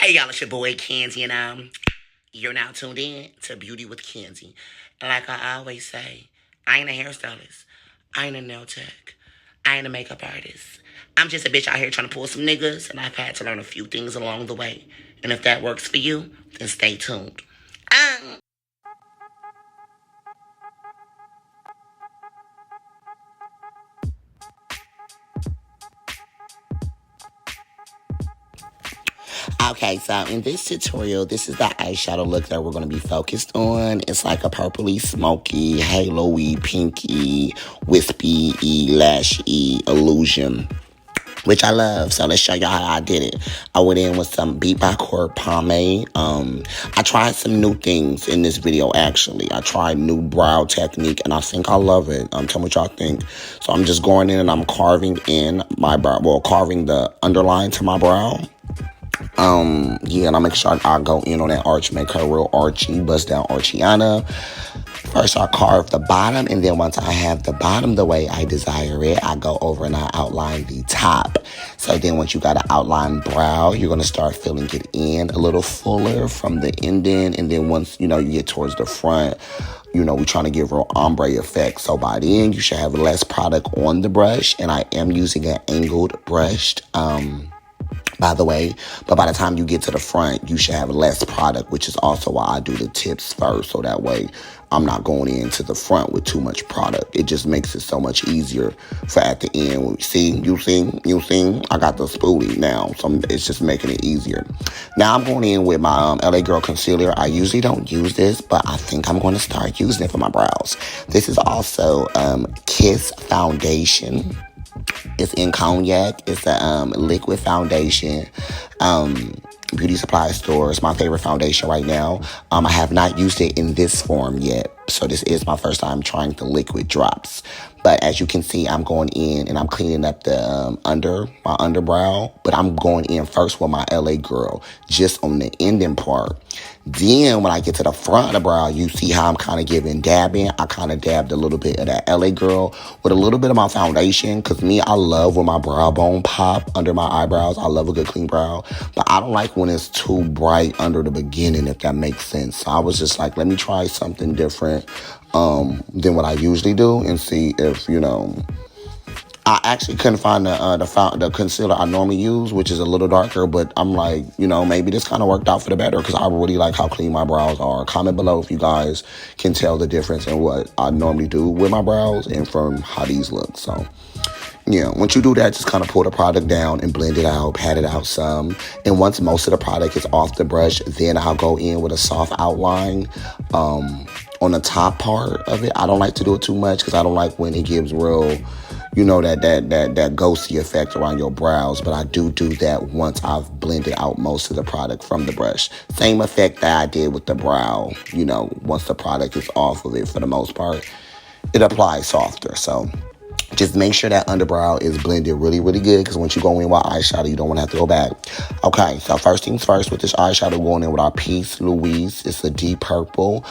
Hey y'all, it's your boy Kandie, and you're now tuned in to Beauty with Kandie. And like I always say, I ain't a hairstylist, I ain't a nail tech, I ain't a makeup artist. I'm just a bitch out here trying to pull some niggas, and I've had to learn a few things along the way. And if that works for you, then stay tuned. Um, Okay, so in this tutorial, this is the eyeshadow look that we're going to be focused on. It's like a purpley, smoky, halo-y, pinky, wispy, lashy illusion, which I love. So let's show y'all how I did it. I went in with some Beat by Court pomade. I tried some new things in this video, actually. I tried new brow technique, and I think I love it. Tell me what y'all think. So I'm just going in and I'm carving in my brow, well, carving the underline to my brow. Yeah, and I make sure I go in on that arch, make her real archy, bust down archiana. First, I carve the bottom, and then once I have the bottom the way I desire it, I go over and I outline the top. So then once you got an outline brow, you're going to start filling it in a little fuller from the ending, and then once, you get towards the front, we're trying to give real ombre effect. So by the end, you should have less product on the brush, and I am using an angled brush, by the way, but by the time you get to the front, you should have less product, which is also why I do the tips first, so that way I'm not going into the front with too much product. It just makes it so much easier for at the end. You see, I got the spoolie now, so it's just making it easier. Now I'm going in with my LA Girl concealer. I usually don't use this, but I think I'm going to start using it for my brows. This is also Kiss Foundation. It's in cognac. It's a liquid foundation. Beauty supply store. It's my favorite foundation right now. I have not used it in this form yet. So this is my first time trying the liquid drops. But as you can see, I'm going in and I'm cleaning up the my underbrow. But I'm going in first with my LA Girl, just on the ending part. Then when I get to the front of the brow, you see how I'm kind of giving dabbing. I kind of dabbed a little bit of that LA Girl with a little bit of my foundation. Because me, I love when my brow bone pop under my eyebrows. I love a good clean brow. But I don't like when it's too bright under the beginning, if that makes sense. So I was just like, let me try something different than what I usually do and see if, I actually couldn't find the concealer I normally use, which is a little darker, but I'm like, maybe this kind of worked out for the better because I really like how clean my brows are. Comment below if you guys can tell the difference in what I normally do with my brows and from how these look. So, yeah, once you do that, just kind of pull the product down and blend it out, pat it out some. And once most of the product is off the brush, then I'll go in with a soft outline on the top part of it. I don't like to do it too much because I don't like when it gives real, that ghosty effect around your brows. But I do that once I've blended out most of the product from the brush. Same effect that I did with the brow, once the product is off of it for the most part, it applies softer. So just make sure that underbrow is blended really, really good because once you go in with eyeshadow, you don't want to have to go back. Okay, so first things first, with this eyeshadow, going in with our Peace Louise. It's a deep purple.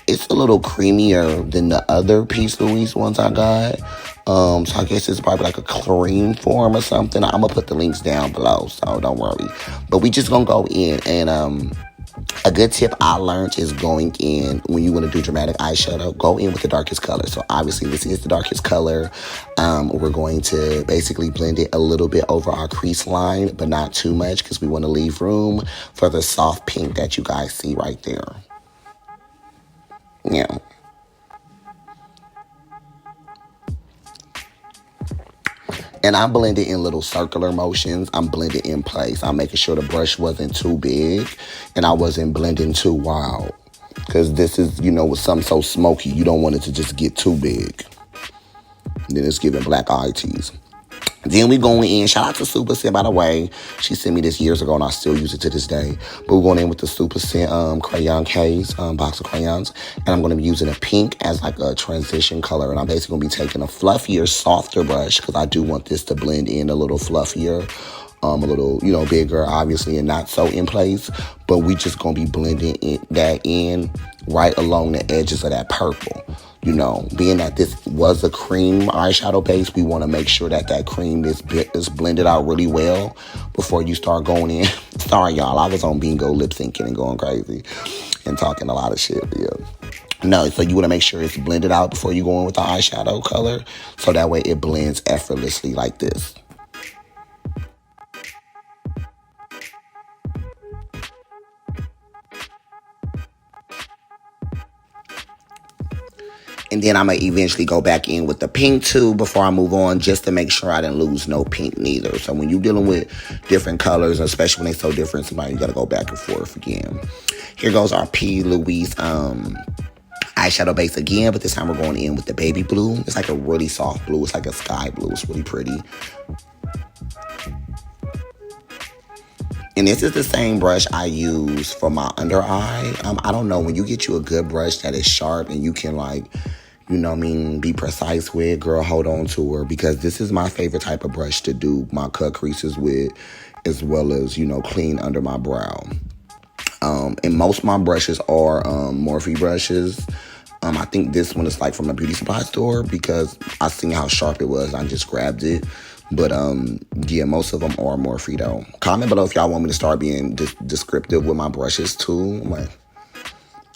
It's a little creamier than the other Peace Louise ones I got. So I guess it's probably like a cream form or something. I'm going to put the links down below, so don't worry. But we just going to go in and a good tip I learned is going in when you want to do dramatic eyeshadow, go in with the darkest color. So obviously this is the darkest color. We're going to basically blend it a little bit over our crease line, but not too much because we want to leave room for the soft pink that you guys see right there. Yeah. And I blend it in little circular motions. I'm blending in place. I'm making sure the brush wasn't too big and I wasn't blending too wild. Because this is, with something so smoky, you don't want it to just get too big. And then it's giving black eye tease. Then we going in. Shout out to Super Scent, by the way. She sent me this years ago, and I still use it to this day. But we're going in with the Super Scent crayon case, box of crayons. And I'm going to be using a pink as like a transition color. And I'm basically going to be taking a fluffier, softer brush because I do want this to blend in a little fluffier. A little, bigger, obviously, and not so in place. But we just going to be blending that in right along the edges of that purple. Being that this was a cream eyeshadow base, we want to make sure that cream is blended out really well before you start going in Sorry, y'all. I was on bingo lip syncing and going crazy and talking a lot of shit. Yeah. No, so you want to make sure it's blended out before you go in with the eyeshadow color. So that way it blends effortlessly like this. And then I'm going to eventually go back in with the pink too before I move on, just to make sure I didn't lose no pink neither. So when you're dealing with different colors, especially when they're so different, sometimes you got to go back and forth again. Here goes our P. Louise eyeshadow base again, but this time we're going in with the baby blue. It's like a really soft blue. It's like a sky blue. It's really pretty. And this is the same brush I use for my under eye. I don't know, when you get you a good brush that is sharp and you can, like, you know what I mean, be precise with, girl, hold on to her, because this is my favorite type of brush to do my cut creases with, as well as, you know, clean under my brow. And most of my brushes are Morphe brushes. I think this one is like from a beauty supply store because I seen how sharp it was. I just grabbed it. But yeah, most of them are Morphe though. Comment below if y'all want me to start being descriptive with my brushes too. Like,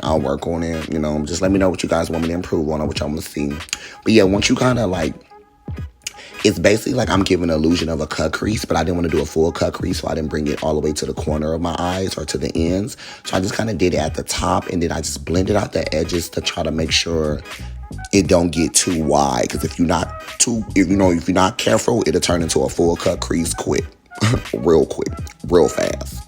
I'll work on it, you know. Just let me know what you guys want me to improve on or what y'all want to see. But yeah, once you kind of like, it's basically like I'm giving an illusion of a cut crease, but I didn't want to do a full cut crease, so I didn't bring it all the way to the corner of my eyes or to the ends. So I just kind of did it at the top, and then I just blended out the edges to try to make sure it don't get too wide. Because if you're not careful, it'll turn into a full cut crease quick, real fast.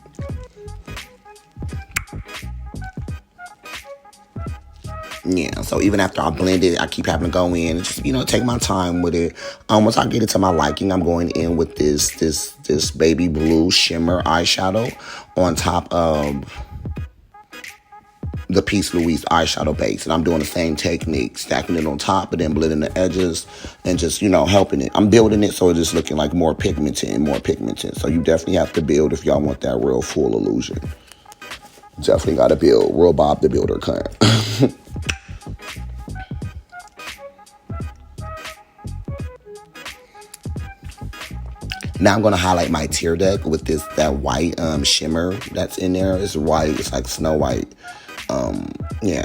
Yeah, so even after I blend it, I keep having to go in and just, you know, take my time with it. Once I get it to my liking, I'm going in with this baby blue shimmer eyeshadow on top of the Peace Louise eyeshadow base. And I'm doing the same technique, stacking it on top and then blending the edges and just, you know, helping it. I'm building it so it's just looking like more pigmented. So you definitely have to build if y'all want that real full illusion. Definitely got to build. Real Bob the Builder kind. Now I'm going to highlight my tear duct with that white shimmer that's in there. It's white. It's like Snow White. Yeah.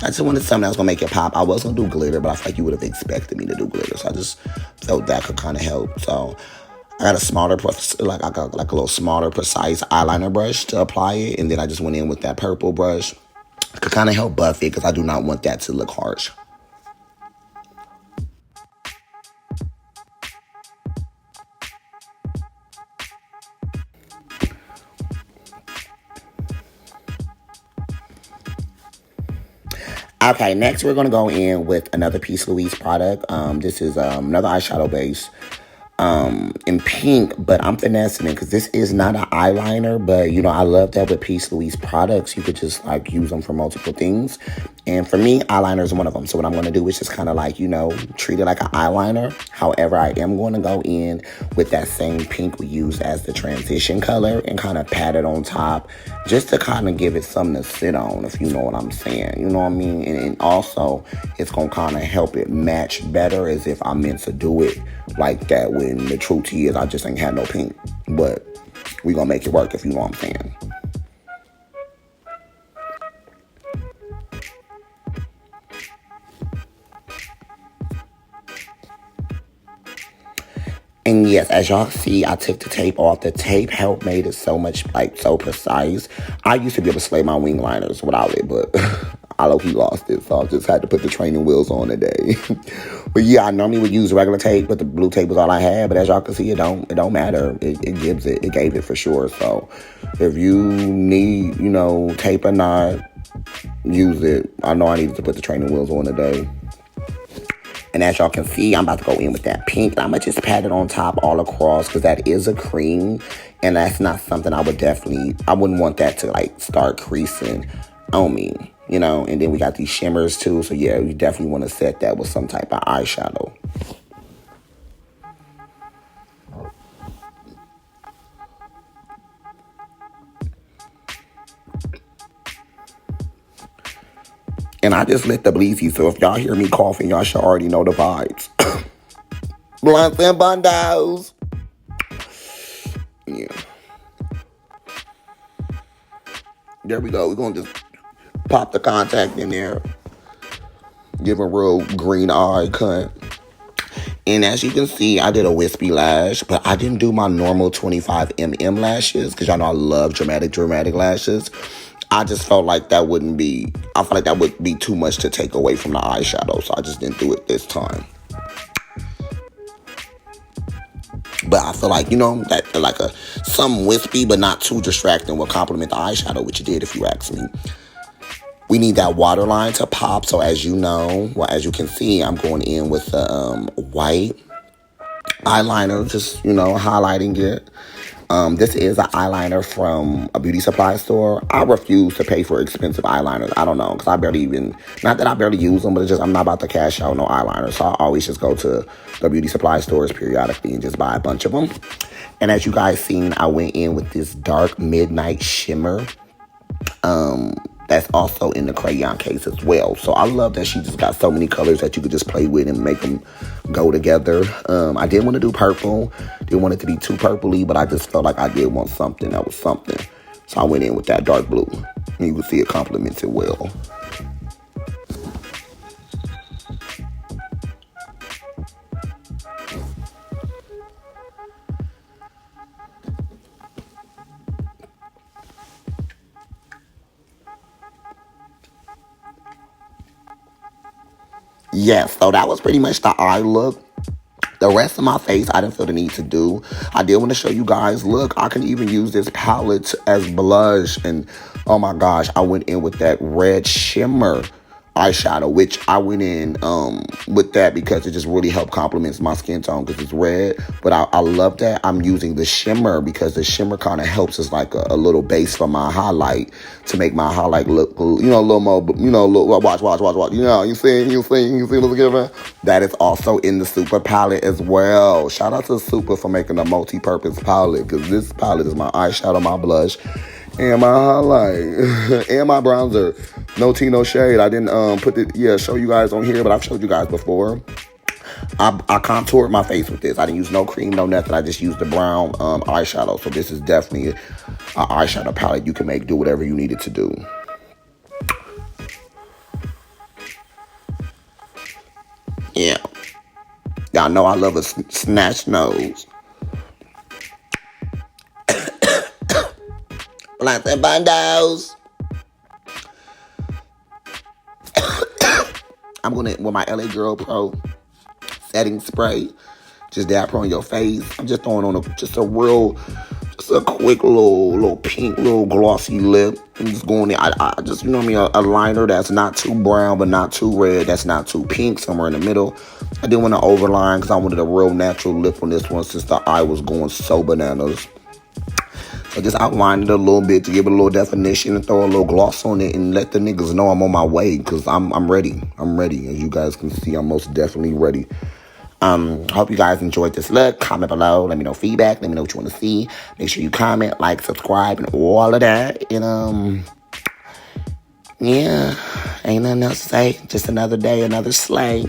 I just wanted something that was going to make it pop. I was going to do glitter, but I feel like you would have expected me to do glitter. So I just felt that could kind of help. So I got a little smaller, precise eyeliner brush to apply it. And then I just went in with that purple brush to kind of help buff it because I do not want that to look harsh. Okay, next we're going to go in with another Peace Louise product. This is another eyeshadow base in pink, but I'm finessing it because this is not an eyeliner, but, you know, I love that with Peace Louise products. You could just, like, use them for multiple things. And for me, eyeliner is one of them. So what I'm going to do is just kind of like, you know, treat it like an eyeliner. However, I am going to go in with that same pink we used as the transition color and kind of pat it on top just to kind of give it something to sit on, if you know what I'm saying. You know what I mean? And also, it's going to kind of help it match better as if I meant to do it like that, when the truth is I just ain't had no pink. But we going to make it work, if you know what I'm saying. And yes, as y'all see, I took the tape off. The tape helped made it so much, like, so precise. I used to be able to slay my wing liners without it, but I low-key lost it, so I just had to put the training wheels on today. But yeah, I normally would use regular tape, but the blue tape was all I had. But as y'all can see, it don't matter. It gave it for sure. So if you need, you know, tape or not, use it. I know I needed to put the training wheels on today. And as y'all can see, I'm about to go in with that pink. And I'm going to just pat it on top all across because that is a cream. And that's not something I wouldn't want that to, like, start creasing on me, you know. And then we got these shimmers too. So yeah, you definitely want to set that with some type of eyeshadow. And I just lit the bleezy, so if y'all hear me coughing, y'all should already know the vibes. Blunts and bundles. Yeah. There we go. We're going to just pop the contact in there. Give a real green eye cut. And as you can see, I did a wispy lash, but I didn't do my normal 25mm lashes because y'all know I love dramatic lashes. I just felt like that wouldn't be, I felt like that would be too much to take away from the eyeshadow, so I just didn't do it this time. But I feel like, you know, that like some wispy but not too distracting will complement the eyeshadow, which it did if you ask me. We need that waterline to pop, so as you know, well, as you can see, I'm going in with the white eyeliner, just, you know, highlighting it. This is an eyeliner from a beauty supply store. I refuse to pay for expensive eyeliners. I don't know, because I barely even, not that I barely use them, but it's just I'm not about to cash out no eyeliner. So I always just go to the beauty supply stores periodically and just buy a bunch of them. And as you guys seen, I went in with this dark midnight shimmer. That's also in the crayon case as well. So I love that she just got so many colors that you could just play with and make them go together. I didn't want to do purple. Didn't want it to be too purpley, but I just felt like I did want something that was something. So I went in with that dark blue. And you can see it complements it well. Yes, so that was pretty much the eye look. The rest of my face, I didn't feel the need to do. I did want to show you guys, look, I can even use this palette as blush. And oh my gosh, I went in with that red shimmer eyeshadow, which I went in with that because it just really helped complements my skin tone because it's red. But I love that I'm using the shimmer because the shimmer kind of helps as like a little base for my highlight to make my highlight look, you know, a little more, you know, watch. You know, you see, look at that. That is also in the Super palette as well. Shout out to Super for making a multi-purpose palette because this palette is my eyeshadow, my blush, and my highlight, and my bronzer. No tea, no shade. I didn't show you guys on here, but I've showed you guys before. I contoured my face with this. I didn't use no cream, no nothing. I just used the brown eyeshadow. So this is definitely an eyeshadow palette you can make do whatever you need it to do. Yeah. Y'all know I love a snatch nose. Like the bandos. I'm going to, with my LA Girl Pro setting spray, just dab her on your face. I'm just throwing on just a quick little pink, little glossy lip. I'm just going in. I just, you know what I mean, a liner that's not too brown, but not too red, that's not too pink, somewhere in the middle. I didn't want to overline because I wanted a real natural lip on this one since the eye was going so bananas. So just outline it a little bit to give it a little definition and throw a little gloss on it and let the niggas know I'm on my way because I'm ready. I'm ready. As you guys can see, I'm most definitely ready. Hope you guys enjoyed this look. Comment below. Let me know feedback. Let me know what you want to see. Make sure you comment, like, subscribe, and all of that. And, yeah, ain't nothing else to say. Just another day, another slay.